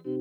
Break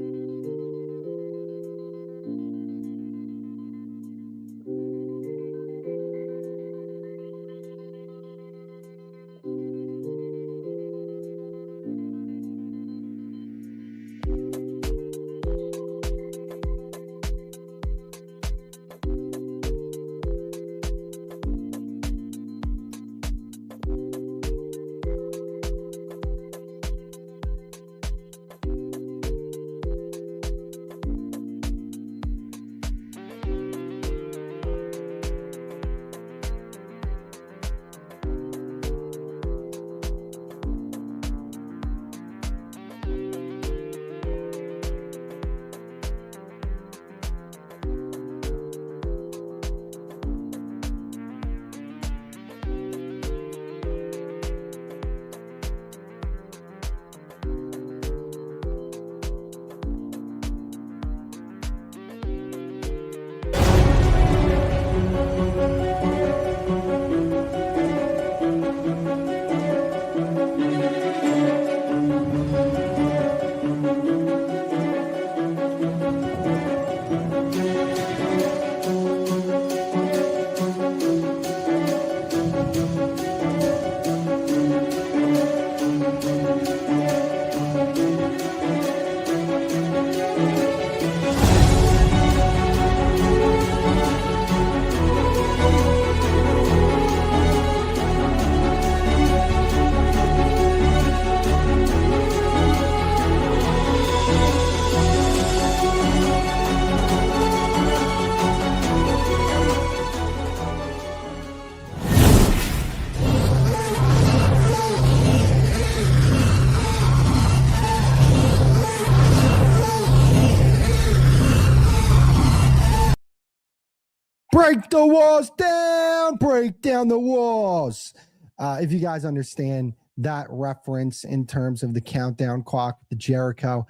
the walls down, break down the walls. If you guys understand that reference in terms of the countdown clock, the Jericho,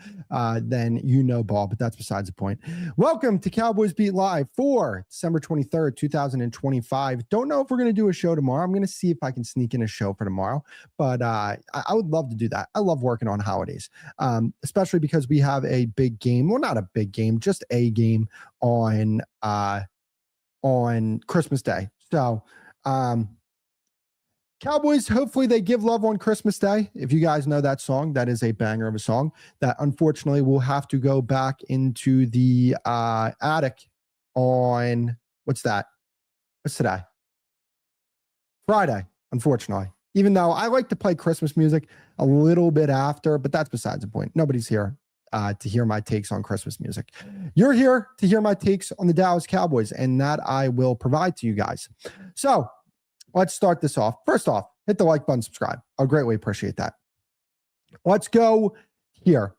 then you know ball, but that's besides the point. Welcome to Cowboys Beat Live for December 23rd, 2025. Don't know if we're going to do a show tomorrow. I'm going to see if I can sneak in a show for tomorrow, but I would love to do that. I love working on holidays, especially because we have a big game. Well, not a big game, just a game on Christmas Day. So, Cowboys, hopefully they give love on Christmas Day. If you guys know that song, that is a banger of a song that unfortunately will have to go back into the attic on, what's that? What's today? Friday, unfortunately. Even though I like to play Christmas music a little bit after, but that's besides the point. Nobody's here to hear my takes on Christmas music. You're here to hear my takes on the Dallas Cowboys, and that I will provide to you guys. So let's start this off. First off, hit the like button, subscribe. I'll greatly appreciate that. Let's go here.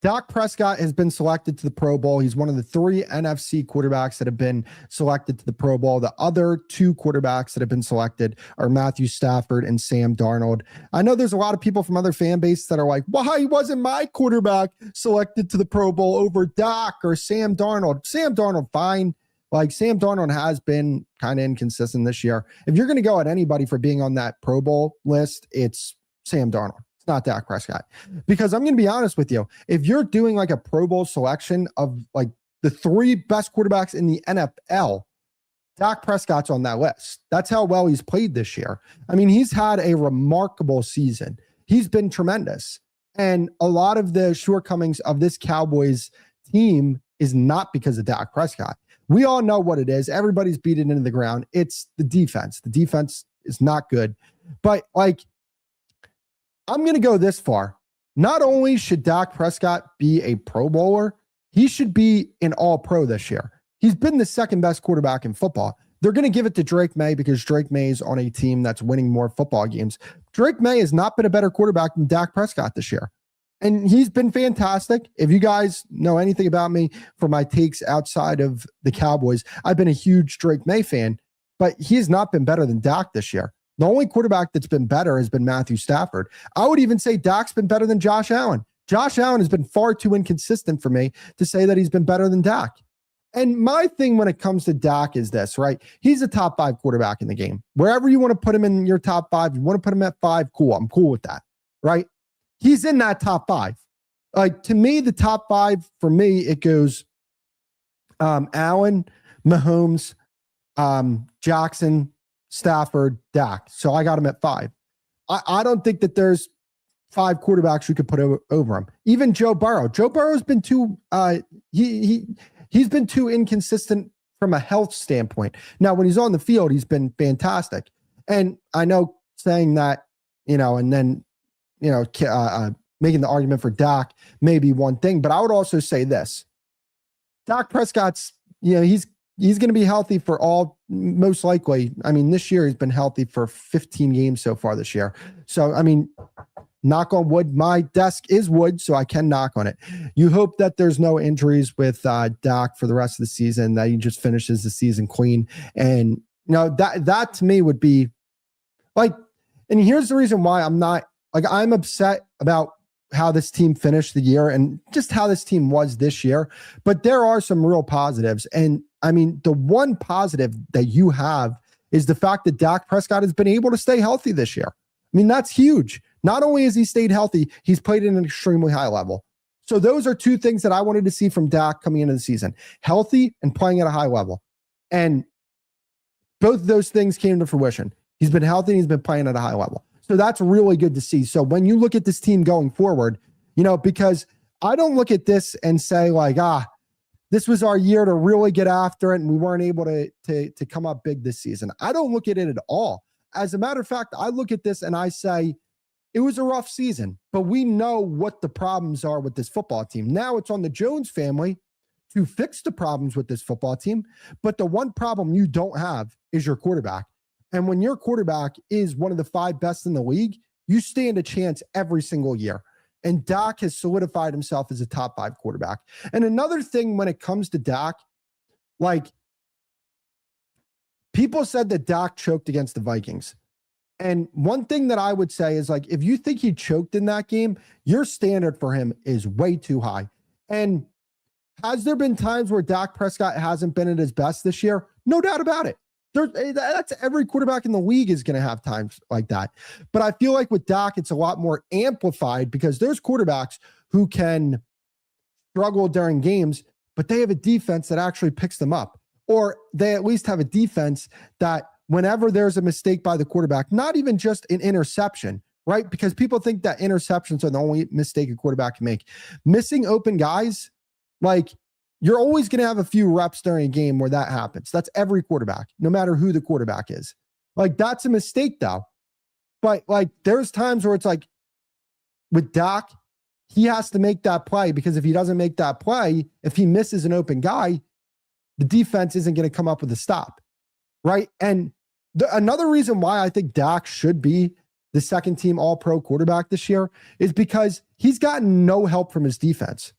Dak Prescott has been selected to the Pro Bowl. He's one of the 3 NFC quarterbacks that have been selected to the Pro Bowl. The other 2 quarterbacks that have been selected are Matthew Stafford and Sam Darnold. I know there's a lot of people from other fan bases that are like, why wasn't my quarterback selected to the Pro Bowl over Dak or Sam Darnold? Sam Darnold, fine. Like, Sam Darnold has been kind of inconsistent this year. If you're going to go at anybody for being on that Pro Bowl list, it's Sam Darnold. It's not Dak Prescott. Because I'm going to be honest with you. If you're doing like a Pro Bowl selection of like the 3 best quarterbacks in the NFL, Dak Prescott's on that list. That's how well he's played this year. I mean, he's had a remarkable season. He's been tremendous. And a lot of the shortcomings of this Cowboys team is not because of Dak Prescott. We all know what it is. Everybody's beaten into the ground. It's the defense. The defense is not good. But like, I'm going to go this far. Not only should Dak Prescott be a Pro Bowler, he should be an All-Pro this year. He's been the second best quarterback in football. They're going to give it to Drake May because Drake May is on a team that's winning more football games. Drake May has not been a better quarterback than Dak Prescott this year. And he's been fantastic. If you guys know anything about me for my takes outside of the Cowboys, I've been a huge Drake May fan, but he has not been better than Dak this year. The only quarterback that's been better has been Matthew Stafford. I would even say Dak's been better than Josh Allen. Josh Allen has been far too inconsistent for me to say that he's been better than Dak. And my thing when it comes to Dak is this, right? He's a top 5 quarterback in the game. Wherever you want to put him in your top 5, you want to put him at 5, cool. I'm cool with that, right? He's in that top 5. Like, to me, the top 5 for me, it goes Allen, Mahomes, Jackson, Stafford, Dak. So I got him at 5. I don't think that there's 5 quarterbacks who could put over him. Even Joe Burrow. Joe Burrow's been too he's been too inconsistent from a health standpoint. Now, when he's on the field, he's been fantastic. And I know saying that, and then, making the argument for Dak may be one thing, but I would also say this. Dak Prescott's, he's going to be healthy for most likely. I mean, this year he's been healthy for 15 games so far this year. So, I mean, knock on wood, my desk is wood, so I can knock on it. You hope that there's no injuries with Dak for the rest of the season, that he just finishes the season clean. And, that to me would be like, and here's the reason why I'm upset about how this team finished the year and just how this team was this year. But there are some real positives. And I mean, the one positive that you have is the fact that Dak Prescott has been able to stay healthy this year. I mean, that's huge. Not only has he stayed healthy, he's played at an extremely high level. So those are 2 things that I wanted to see from Dak coming into the season: healthy and playing at a high level. And both of those things came to fruition. He's been healthy and he's been playing at a high level. So that's really good to see. So when you look at this team going forward, because I don't look at this and say like, this was our year to really get after it and we weren't able to come up big this season. I don't look at it at all. As a matter of fact, I look at this and I say, it was a rough season, but we know what the problems are with this football team. Now it's on the Jones family to fix the problems with this football team. But the one problem you don't have is your quarterback. And when your quarterback is one of the 5 best in the league, you stand a chance every single year. And Dak has solidified himself as a top 5 quarterback. And another thing when it comes to Dak, like, people said that Dak choked against the Vikings. And one thing that I would say is, like, if you think he choked in that game, your standard for him is way too high. And has there been times where Dak Prescott hasn't been at his best this year? No doubt about it. That's every quarterback in the league is going to have times like that. But I feel like with Dak, it's a lot more amplified because there's quarterbacks who can struggle during games, but they have a defense that actually picks them up. Or they at least have a defense that whenever there's a mistake by the quarterback, not even just an interception, right? Because people think that interceptions are the only mistake a quarterback can make. Missing open guys, like, you're always going to have a few reps during a game where that happens. That's every quarterback, no matter who the quarterback is. Like, that's a mistake, though. But, like, there's times where it's like, with Dak, he has to make that play, because if he doesn't make that play, if he misses an open guy, the defense isn't going to come up with a stop, right? And another reason why I think Dak should be the second-team All-Pro quarterback this year is because he's gotten no help from his defense.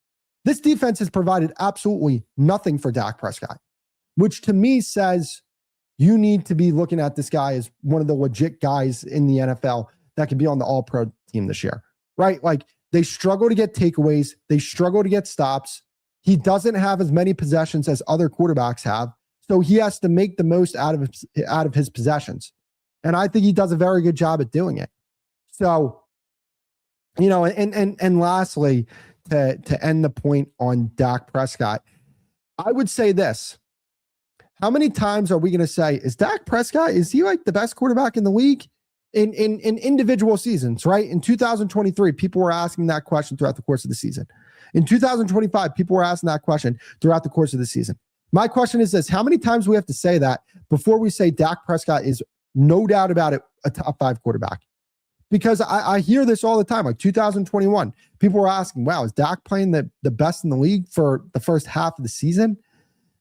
This defense has provided absolutely nothing for Dak Prescott, which to me says you need to be looking at this guy as one of the legit guys in the NFL that can be on the All-Pro team this year, right? Like, they struggle to get takeaways. They struggle to get stops. He doesn't have as many possessions as other quarterbacks have, so he has to make the most out of his possessions. And I think he does a very good job at doing it. So, and lastly, to end the point on Dak Prescott, I would say this. How many times are we going to say, is Dak Prescott, is he like the best quarterback in the league in individual seasons, right? In 2023, people were asking that question throughout the course of the season. In 2025, people were asking that question throughout the course of the season. My question is this: how many times do we have to say that before we say Dak Prescott is, no doubt about it, a top 5 quarterback? Because I hear this all the time. Like 2021, people were asking, wow, is Dak playing the best in the league for the first half of the season?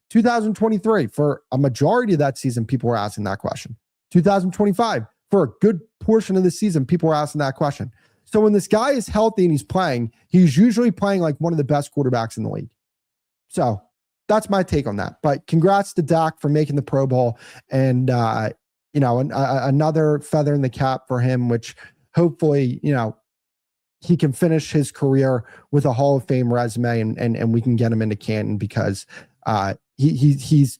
2023, for a majority of that season, people were asking that question. 2025, for a good portion of the season, people were asking that question. So when this guy is healthy and he's playing, he's usually playing like one of the best quarterbacks in the league. So that's my take on that. But congrats to Dak for making the Pro Bowl, and another feather in the cap for him, which hopefully, he can finish his career with a Hall of Fame resume, and we can get him into Canton, because he's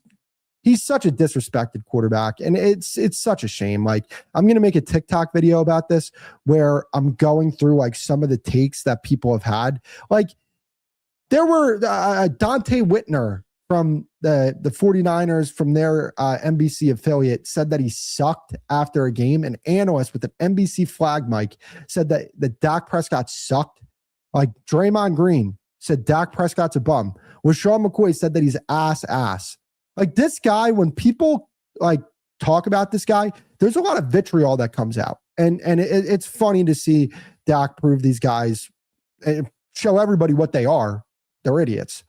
he's such a disrespected quarterback, and it's such a shame. Like, I'm going to make a TikTok video about this where I'm going through like some of the takes that people have had. Like, there were Dante Whitner from the 49ers, from their NBC affiliate, said that he sucked after a game. An analyst with an NBC flag mic said that Dak Prescott sucked. Like, Draymond Green said Dak Prescott's a bum. Sean McCoy said that he's ass. Like, this guy, when people like talk about this guy, there's a lot of vitriol that comes out. And it's funny to see Dak prove these guys, show everybody what they are. They're idiots.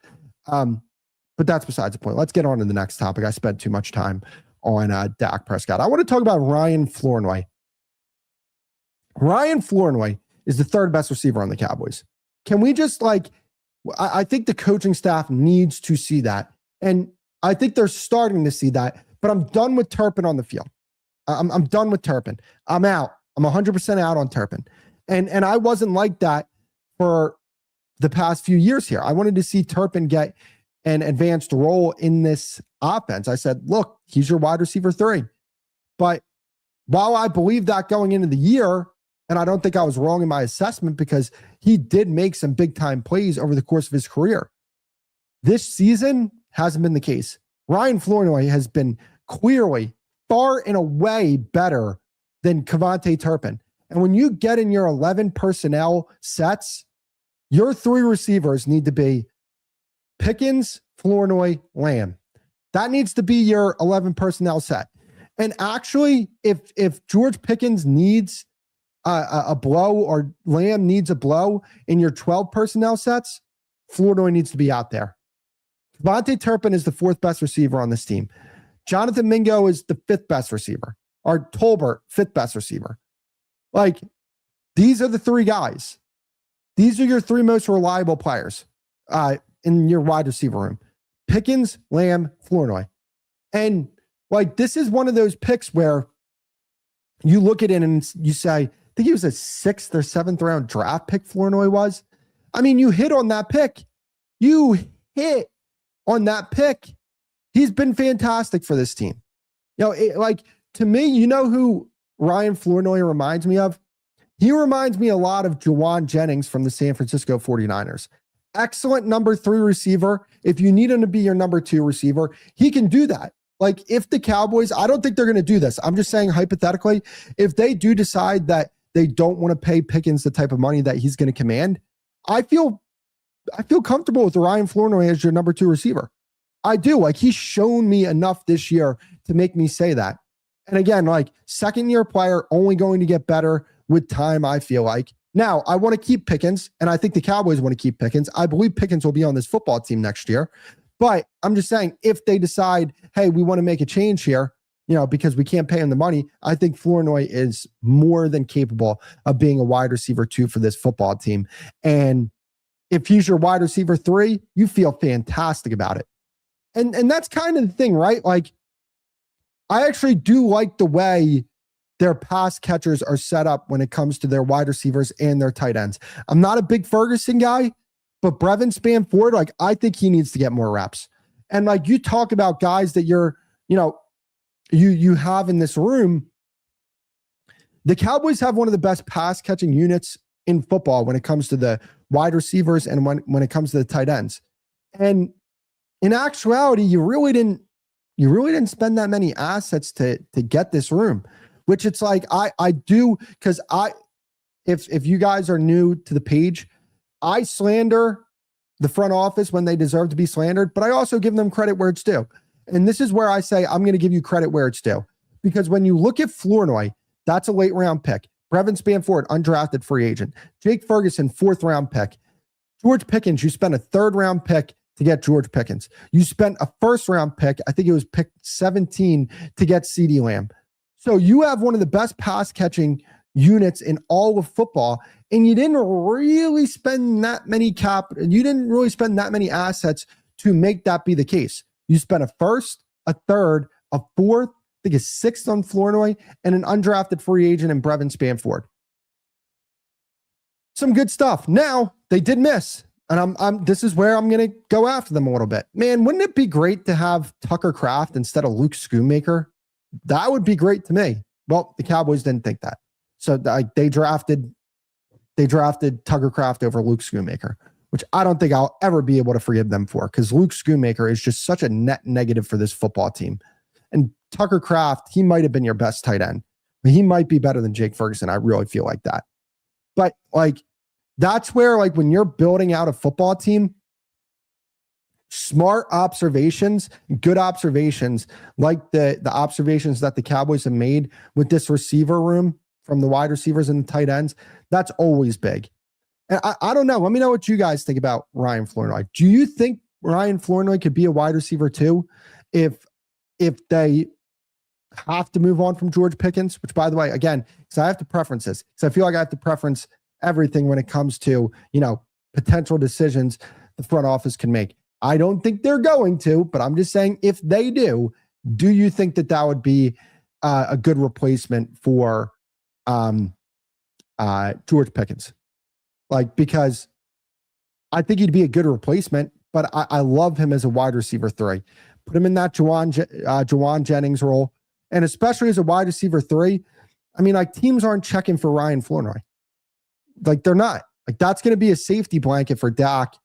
But that's besides the point. Let's get on to the next topic. I spent too much time on Dak Prescott. I want to talk about Ryan Flournoy. Ryan Flournoy is the third best receiver on the Cowboys. Can we just I think the coaching staff needs to see that. And I think they're starting to see that, but I'm done with Turpin on the field. I'm done with Turpin. I'm out. I'm 100% out on Turpin. And I wasn't like that for the past few years here. I wanted to see Turpin get an advanced role in this offense. I said, look, he's your wide receiver 3. But while I believe that going into the year, and I don't think I was wrong in my assessment because he did make some big time plays over the course of his career, this season hasn't been the case. Ryan Flournoy has been clearly far and away better than Javonte Turpin. And when you get in your 11 personnel sets, your 3 receivers need to be Pickens, Flournoy, Lamb. That needs to be your 11 personnel set. And actually, if George Pickens needs a blow or Lamb needs a blow in your 12 personnel sets, Flournoy needs to be out there. Javonte Turpin is the 4th best receiver on this team. Jonathan Mingo is the 5th best receiver. Or Tolbert, 5th best receiver. Like, these are the 3 guys. These are your 3 most reliable players in your wide receiver room. Pickens, Lamb, Flournoy. And like, this is one of those picks where you look at it and you say, I think he was a 6th or 7th round draft pick, Flournoy was. I mean, you hit on that pick. You hit on that pick. He's been fantastic for this team. You know, to me, you know who Ryan Flournoy reminds me of? He reminds me a lot of Juwan Jennings from the San Francisco 49ers. Excellent number 3 receiver. If you need him to be your number 2 receiver, he can do that. Like, if the Cowboys, I don't think they're going to do this. I'm just saying hypothetically, if they do decide that they don't want to pay Pickens the type of money that he's going to command, I feel comfortable with Ryan Flournoy as your number 2 receiver. I do. Like, he's shown me enough this year to make me say that. And again, like, second-year player, only going to get better with time, I feel like. Now, I want to keep Pickens, and I think the Cowboys want to keep Pickens. I believe Pickens will be on this football team next year. But I'm just saying, if they decide, hey, we want to make a change here, you know, because we can't pay him the money, I think Flournoy is more than capable of being a wide receiver 2 for this football team. And if he's your wide receiver 3, you feel fantastic about it. And that's kind of the thing, right? Like, I actually do like the way their pass catchers are set up when it comes to their wide receivers and their tight ends. I'm not a big Ferguson guy, but Brevin Spanford, like, I think he needs to get more reps. And like, you talk about guys that you have in this room, the Cowboys have one of the best pass catching units in football when it comes to the wide receivers and when it comes to the tight ends. And in actuality, you really didn't spend that many assets to get this room, which it's like, I do, because if you guys are new to the page, I slander the front office when they deserve to be slandered, but I also give them credit where it's due. And this is where I say, I'm going to give you credit where it's due, because when you look at Flournoy, that's a late round pick. Brevin Spanford, undrafted free agent. Jake Ferguson, 4th round pick. George Pickens, you spent a 3rd round pick to get George Pickens. You spent a 1st round pick, I think it was pick 17, to get CeeDee Lamb. So you have one of the best pass catching units in all of football, and you didn't really spend that many assets to make that be the case. You spent a 1st, a 3rd, a 4th, I think a 6th on Flournoy, and an undrafted free agent in Brevin Spanford. Some good stuff. Now, they did miss. And this is where I'm going to go after them a little bit. Man, wouldn't it be great to have Tucker Kraft instead of Luke Schoonmaker? That would be great to me. Well, the Cowboys didn't think that. So they drafted Tucker Kraft over Luke Schoonmaker, which I don't think I'll ever be able to forgive them for, because Luke Schoonmaker is just such a net negative for this football team. And Tucker Kraft, he might have been your best tight end, but he might be better than Jake Ferguson. I really feel like that. But like, that's where, like, when you're building out a football team, smart observations, good observations, like the observations that the Cowboys have made with this receiver room from the wide receivers and the tight ends, that's always big. And I don't know. Let me know what you guys think about Ryan Flournoy. Do you think Ryan Flournoy could be a wide receiver too if they have to move on from George Pickens? Which, by the way, again, because I have to preference this, because I feel like I have to preference everything when it comes to, potential decisions the front office can make. I don't think they're going to, but I'm just saying, if they do you think that would be a good replacement for George Pickens? Like, because I think he'd be a good replacement, but I love him as a wide receiver 3. Put him in that Jawan Jennings role, and especially as a wide receiver 3. I mean, like, teams aren't checking for Ryan Flournoy. Like, they're not. Like, that's going to be a safety blanket for Dak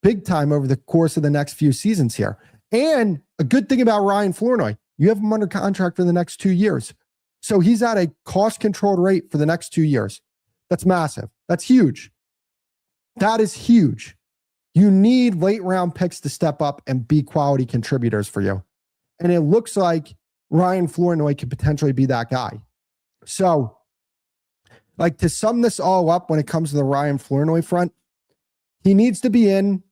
big time over the course of the next few seasons here. And a good thing about Ryan Flournoy, you have him under contract for the next 2 years. So he's at a cost-controlled rate for the next 2 years. That's massive. That's huge. That is huge. You need late-round picks to step up and be quality contributors for you. And it looks like Ryan Flournoy could potentially be that guy. So, like, to sum this all up when it comes to the Ryan Flournoy front, he needs to be in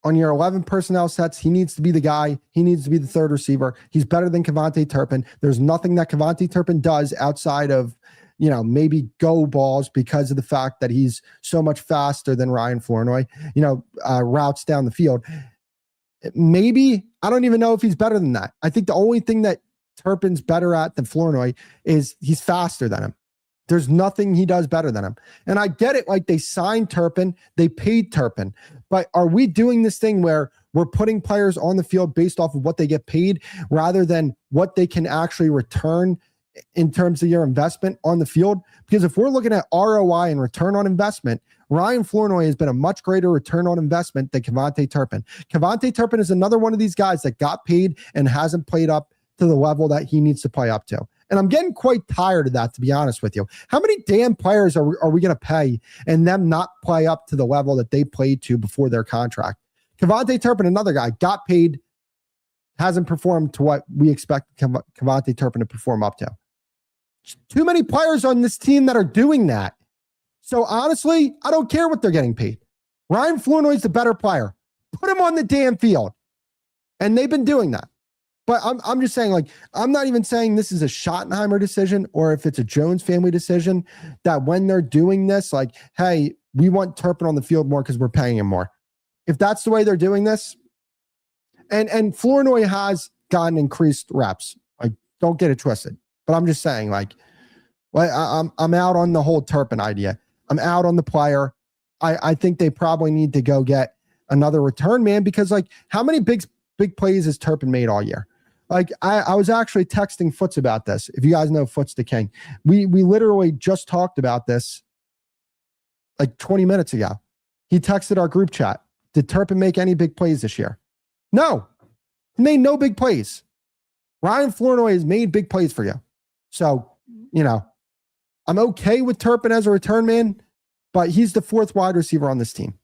on your 11 personnel sets. He needs to be the guy. He needs to be the third receiver. He's better than Javonte Turpin. There's nothing that Javonte Turpin does outside of, maybe go balls, because of the fact that he's so much faster than Ryan Flournoy, routes down the field. Maybe, I don't even know if he's better than that. I think the only thing that Turpin's better at than Flournoy is he's faster than him. There's nothing he does better than him. And I get it. Like, they signed Turpin, they paid Turpin, but are we doing this thing where we're putting players on the field based off of what they get paid rather than what they can actually return in terms of your investment on the field? Because if we're looking at ROI and return on investment, Ryan Flournoy has been a much greater return on investment than Javonte Turpin. Javonte Turpin is another one of these guys that got paid and hasn't played up to the level that he needs to play up to. And I'm getting quite tired of that, to be honest with you. How many damn players are we going to pay and them not play up to the level that they played to before their contract? Javonte Turpin, another guy, got paid, hasn't performed to what we expect Javonte Turpin to perform up to. Too many players on this team that are doing that. So honestly, I don't care what they're getting paid. Ryan Flournoy is the better player. Put him on the damn field. And they've been doing that. But I'm just saying, like, I'm not even saying this is a Schottenheimer decision or if it's a Jones family decision, that when they're doing this, like, hey, we want Turpin on the field more because we're paying him more. If that's the way they're doing this, and Flournoy has gotten increased reps. Like, don't get it twisted. But I'm just saying, like, I'm out on the whole Turpin idea. I'm out on the player. I think they probably need to go get another return man, because, like, how many big plays has Turpin made all year? Like, I was actually texting Foots about this. If you guys know Foots the King, we literally just talked about this like 20 minutes ago. He texted our group chat. Did Turpin make any big plays this year? No. He made no big plays. Ryan Flournoy has made big plays for you. So, I'm okay with Turpin as a return man, but he's the fourth wide receiver on this team.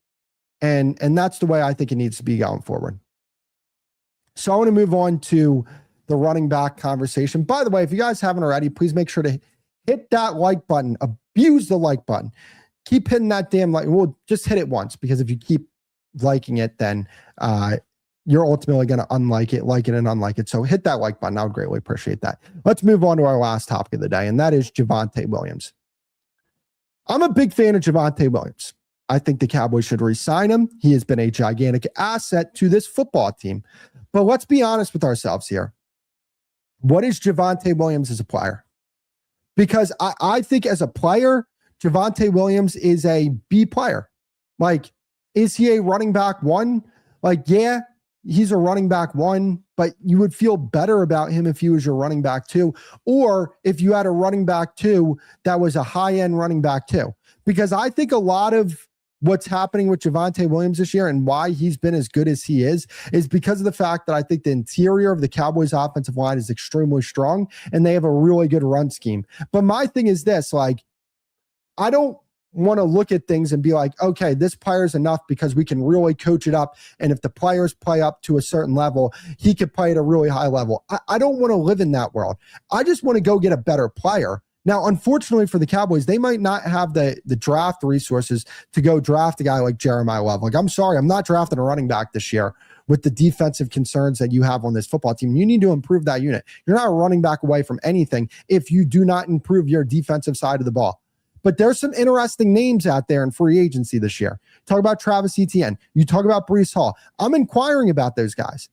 And that's the way I think it needs to be going forward. So I want to move on to the running back conversation. By the way, if you guys haven't already, please make sure to hit that like button, abuse the like button. Keep hitting that damn like. Well, just hit it once, because if you keep liking it, then you're ultimately going to like it and unlike it. So hit that like button. I would greatly appreciate that. Let's move on to our last topic of the day, and that is Javonte Williams. I'm a big fan of Javonte Williams. I think the Cowboys should re-sign him. He has been a gigantic asset to this football team. But let's be honest with ourselves here. What is Javonte Williams as a player? Because I think as a player, Javonte Williams is a B player. Like, Is he a running back one? Like, yeah, he's a running back one, but you would feel better about him if he was your running back two, or if you had a running back two that was a high-end running back two. Because I think a lot of what's happening with Javonte Williams this year and why he's been as good as he is because of the fact that I think the interior of the Cowboys offensive line is extremely strong and they have a really good run scheme. But my thing is this, like, I don't want to look at things and be like, okay, this player's enough because we can really coach it up. And if the players play up to a certain level, he could play at a really high level. I don't want to live in that world. I just want to go get a better player. Now, unfortunately for the Cowboys, they might not have the draft resources to go draft a guy like Jeremiah Love. Like, I'm sorry, I'm not drafting a running back this year with the defensive concerns that you have on this football team. You need to improve that unit. You're not a running back away from anything if you do not improve your defensive side of the ball. But there's some interesting names out there in free agency this year. Talk about Travis Etienne. You talk about Breece Hall. I'm inquiring about those guys.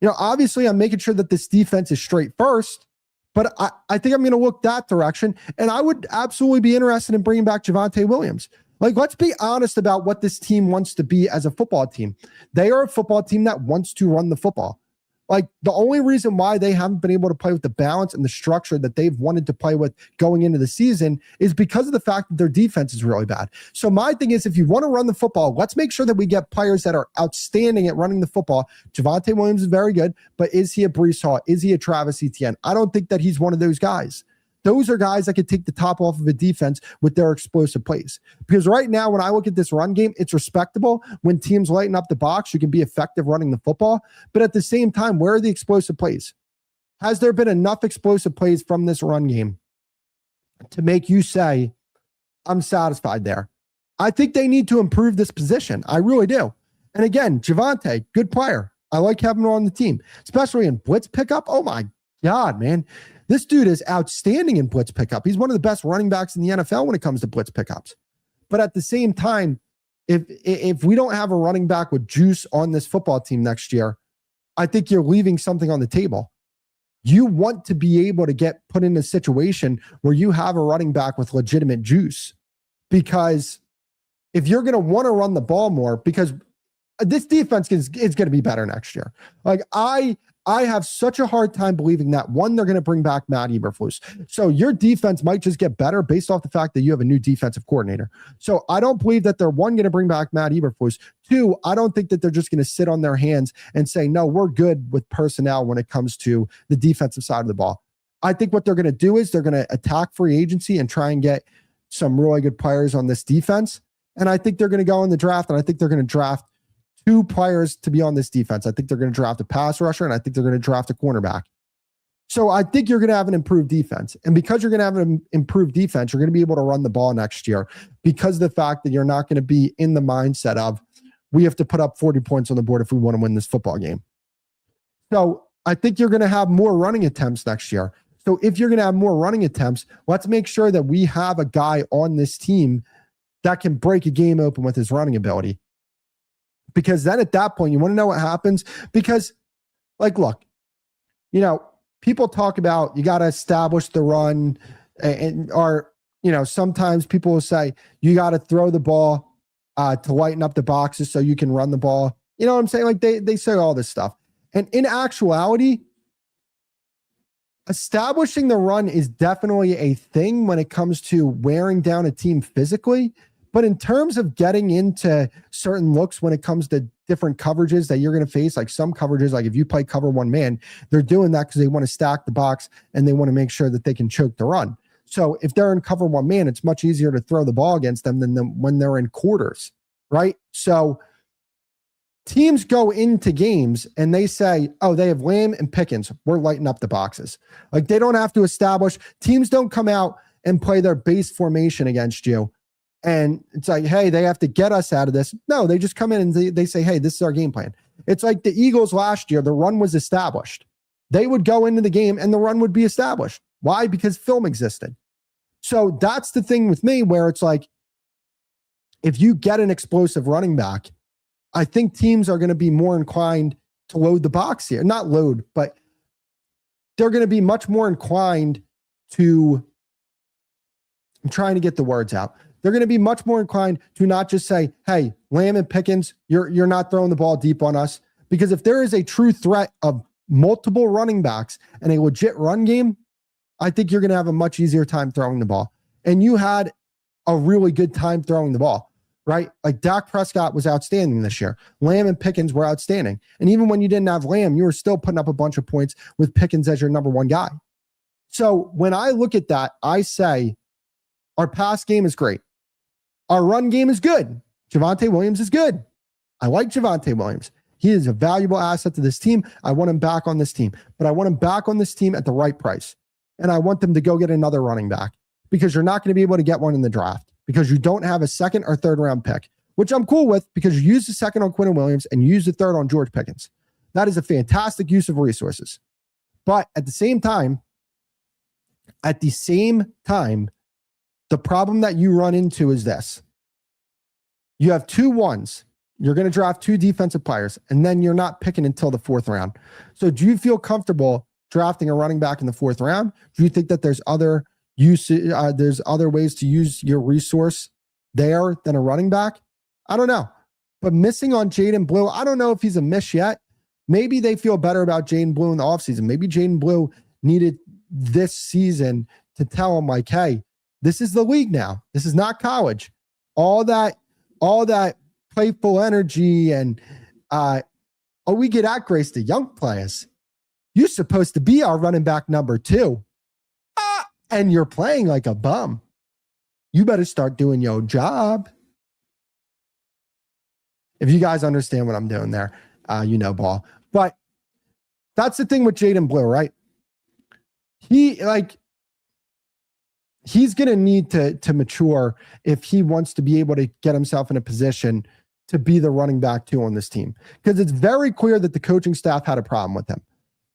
You know, obviously, I'm making sure that this defense is straight first, but I think I'm going to look that direction. And I would absolutely be interested in bringing back Javonte Williams. Like, let's be honest about what this team wants to be as a football team. They are a football team that wants to run the football. Like, the only reason why they haven't been able to play with the balance and the structure that they've wanted to play with going into the season is because of the fact that their defense is really bad. So my thing is, if you want to run the football, let's make sure that we get players that are outstanding at running the football. Javonte Williams is very good, but is he a Breece Hall? Is he a Travis Etienne? I don't think that he's one of those guys. Those are guys that could take the top off of a defense with their explosive plays. Because right now, when I look at this run game, it's respectable. When teams lighten up the box, you can be effective running the football. But at the same time, where are the explosive plays? Has there been enough explosive plays from this run game to make you say, I'm satisfied there? I think they need to improve this position. I really do. And again, Javonte, good player. I like having him on the team, especially in blitz pickup. Oh my God, man. This dude is outstanding in blitz pickup. He's one of the best running backs in the NFL when it comes to blitz pickups. But at the same time, if we don't have a running back with juice on this football team next year, I think you're leaving something on the table. You want to be able to get put in a situation where you have a running back with legitimate juice. Because if you're going to want to run the ball more, because this defense is going to be better next year. Like, I have such a hard time believing that, one, they're going to bring back Matt Eberflus. So your defense might just get better based off the fact that you have a new defensive coordinator. So I don't believe that they're, one, going to bring back Matt Eberflus. Two, I don't think that they're just going to sit on their hands and say, no, we're good with personnel when it comes to the defensive side of the ball. I think what they're going to do is they're going to attack free agency and try and get some really good players on this defense. And I think they're going to go in the draft, and I think they're going to draft two players to be on this defense. I think they're going to draft a pass rusher, and I think they're going to draft a cornerback. So I think you're going to have an improved defense. And because you're going to have an improved defense, you're going to be able to run the ball next year because of the fact that you're not going to be in the mindset of, we have to put up 40 points on the board if we want to win this football game. So I think you're going to have more running attempts next year. So if you're going to have more running attempts, let's make sure that we have a guy on this team that can break a game open with his running ability. Because then at that point, you want to know what happens? Because, like, look, you know, people talk about you got to establish the run, or, you know, sometimes people will say you got to throw the ball to lighten up the boxes so you can run the ball. You know what I'm saying? Like, they say all this stuff. And in actuality, establishing the run is definitely a thing when it comes to wearing down a team physically. But in terms of getting into certain looks when it comes to different coverages that you're going to face, like some coverages, like if you play cover one man, they're doing that because they want to stack the box and they want to make sure that they can choke the run. So if they're in cover one man, it's much easier to throw the ball against them than when they're in quarters, right? So teams go into games and they say, oh, they have Lamb and Pickens. We're lighting up the boxes. Like, they don't have to establish. Teams don't come out and play their base formation against you. And it's like, hey, they have to get us out of this. No, they just come in and they say, hey, this is our game plan. It's like the Eagles last year, the run was established. They would go into the game and the run would be established. Why? Because film existed. So that's the thing with me where it's like, if you get an explosive running back, I think teams are going to be more inclined to load the box here. Not load, but they're going to be much more inclined to, I'm trying to get the words out. They're going to be much more inclined to not just say, hey, Lamb and Pickens, you're not throwing the ball deep on us. Because if there is a true threat of multiple running backs and a legit run game, I think you're going to have a much easier time throwing the ball. And you had a really good time throwing the ball, right? Like Dak Prescott was outstanding this year. Lamb and Pickens were outstanding. And even when you didn't have Lamb, you were still putting up a bunch of points with Pickens as your number one guy. So when I look at that, I say our pass game is great. Our run game is good. Javonte Williams is good. I like Javonte Williams. He is a valuable asset to this team. I want him back on this team, but I want him back on this team at the right price. And I want them to go get another running back because you're not going to be able to get one in the draft because you don't have a second or third round pick, which I'm cool with because you use the second on Quentin Williams and you use the third on George Pickens. That is a fantastic use of resources. But at the same time, the problem that you run into is this. You have 2 ones. You're going to draft 2 defensive players, and then you're not picking until the 4th round. So do you feel comfortable drafting a running back in the 4th round? Do you think that there's other ways to use your resource there than a running back? I don't know. But missing on Jaden Blue, I don't know if he's a miss yet. Maybe they feel better about Jaden Blue in the offseason. Maybe Jaden Blue needed this season to tell him, like, hey, this is the league now. This is not college. All that playful energy and we get at grace to young players. You're supposed to be our running back number 2. And you're playing like a bum. You better start doing your job. If you guys understand what I'm doing there, ball. But that's the thing with Jaden Blue, right? He's going to need to mature if he wants to be able to get himself in a position to be the running back 2 on this team. Because it's very clear that the coaching staff had a problem with him.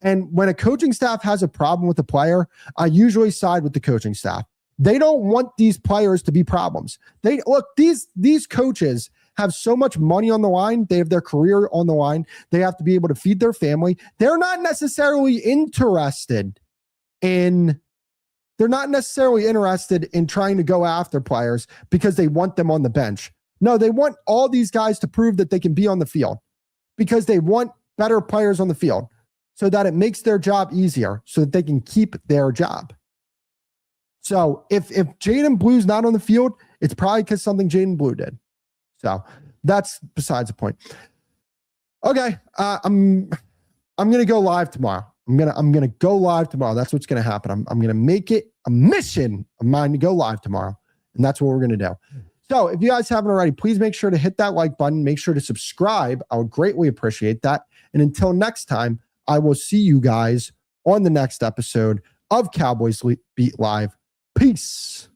And when a coaching staff has a problem with a player, I usually side with the coaching staff. They don't want these players to be problems. These coaches have so much money on the line. They have their career on the line. They have to be able to feed their family. They're not necessarily interested in trying to go after players because they want them on the bench. No, they want all these guys to prove that they can be on the field because they want better players on the field so that it makes their job easier so that they can keep their job. So if Jaden Blue's not on the field, it's probably because something Jaden Blue did. So that's besides the point. Okay, I'm gonna go live tomorrow. I'm gonna go live tomorrow. That's what's gonna happen. I'm gonna make it a mission of mine to go live tomorrow, and that's what we're gonna do. So if you guys haven't already, please make sure to hit that like button. Make sure to subscribe. I would greatly appreciate that. And until next time, I will see you guys on the next episode of Cowboys Beat Live. Peace.